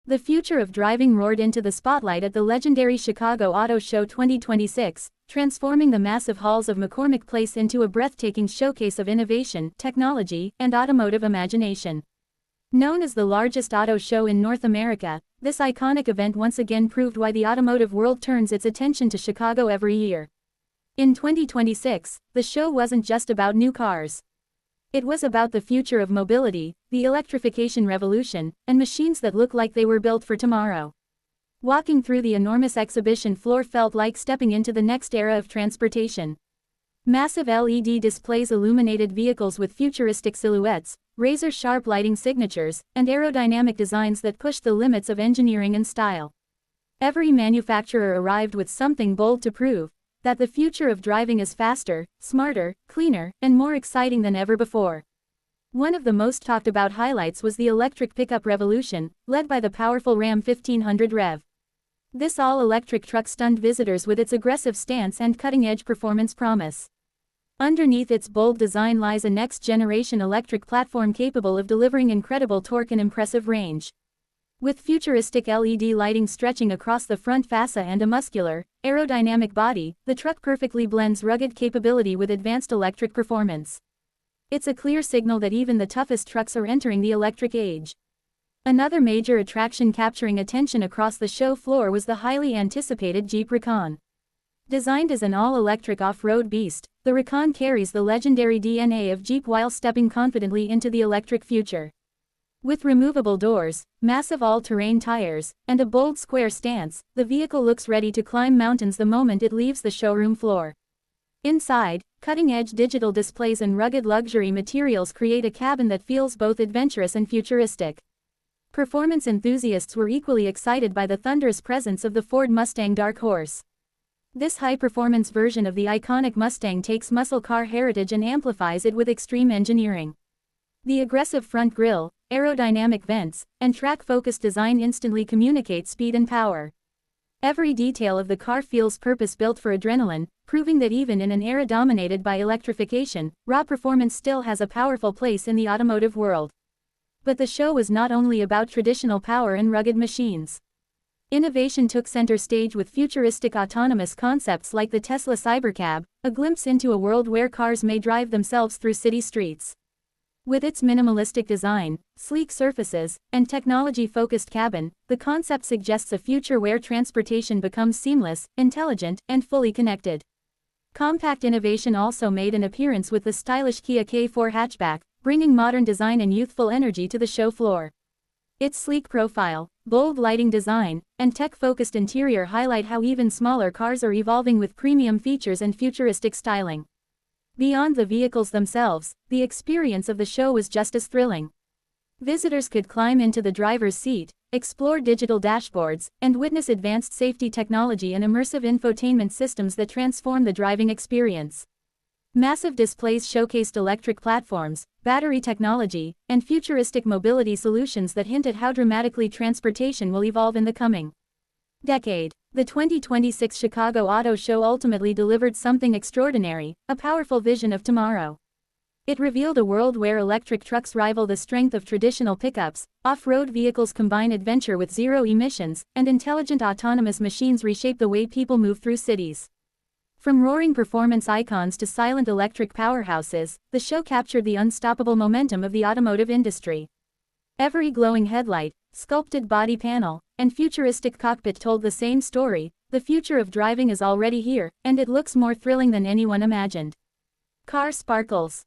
The future of driving roared into the spotlight at the legendary Chicago Auto Show 2026, transforming the massive halls of McCormick Place into a breathtaking showcase of innovation, technology, and automotive imagination. Known as the largest auto show in North America, this iconic event once again proved why the automotive world turns its attention to Chicago every year. In 2026, the show wasn't just about new cars. It was about the future of mobility, the electrification revolution, and machines that look like they were built for tomorrow. Walking through the enormous exhibition floor felt like stepping into the next era of transportation. Massive LED displays illuminated vehicles with futuristic silhouettes, razor-sharp lighting signatures, and aerodynamic designs that pushed the limits of engineering and style. Every manufacturer arrived with something bold to prove that the future of driving is faster, smarter, cleaner, and more exciting than ever before. One of the most talked about highlights was the electric pickup revolution, led by the powerful Ram 1500 REV. This all-electric truck stunned visitors with its aggressive stance and cutting-edge performance promise. Underneath its bold design lies a next-generation electric platform capable of delivering incredible torque and impressive range. With futuristic LED lighting stretching across the front fascia and a muscular, aerodynamic body, the truck perfectly blends rugged capability with advanced electric performance. It's a clear signal that even the toughest trucks are entering the electric age. Another major attraction capturing attention across the show floor was the highly anticipated Jeep Recon. Designed as an all-electric off-road beast, the Recon carries the legendary DNA of Jeep while stepping confidently into the electric future. With removable doors, massive all-terrain tires, and a bold square stance, the vehicle looks ready to climb mountains the moment it leaves the showroom floor. Inside, cutting-edge digital displays and rugged luxury materials create a cabin that feels both adventurous and futuristic. Performance enthusiasts were equally excited by the thunderous presence of the Ford Mustang Dark Horse. This high-performance version of the iconic Mustang takes muscle car heritage and amplifies it with extreme engineering. The aggressive front grille, aerodynamic vents, and track-focused design instantly communicate speed and power. Every detail of the car feels purpose-built for adrenaline, proving that even in an era dominated by electrification, raw performance still has a powerful place in the automotive world. But the show was not only about traditional power and rugged machines. Innovation took center stage with futuristic autonomous concepts like the Tesla Cybercab, a glimpse into a world where cars may drive themselves through city streets. With its minimalistic design, sleek surfaces, and technology-focused cabin, the concept suggests a future where transportation becomes seamless, intelligent, and fully connected. Compact innovation also made an appearance with the stylish Kia K4 hatchback, bringing modern design and youthful energy to the show floor. Its sleek profile, bold lighting design, and tech-focused interior highlight how even smaller cars are evolving with premium features and futuristic styling. Beyond the vehicles themselves, the experience of the show was just as thrilling. Visitors could climb into the driver's seat, explore digital dashboards, and witness advanced safety technology and immersive infotainment systems that transform the driving experience. Massive displays showcased electric platforms, battery technology, and futuristic mobility solutions that hint at how dramatically transportation will evolve in the coming decade. The 2026 Chicago Auto Show ultimately delivered something extraordinary, a powerful vision of tomorrow. It revealed a world where electric trucks rival the strength of traditional pickups, off-road vehicles combine adventure with zero emissions, and intelligent autonomous machines reshape the way people move through cities. From roaring performance icons to silent electric powerhouses, the show captured the unstoppable momentum of the automotive industry. Every glowing headlight, sculpted body panel, and futuristic cockpit told the same story: the future of driving is already here, and it looks more thrilling than anyone imagined. Car sparkles,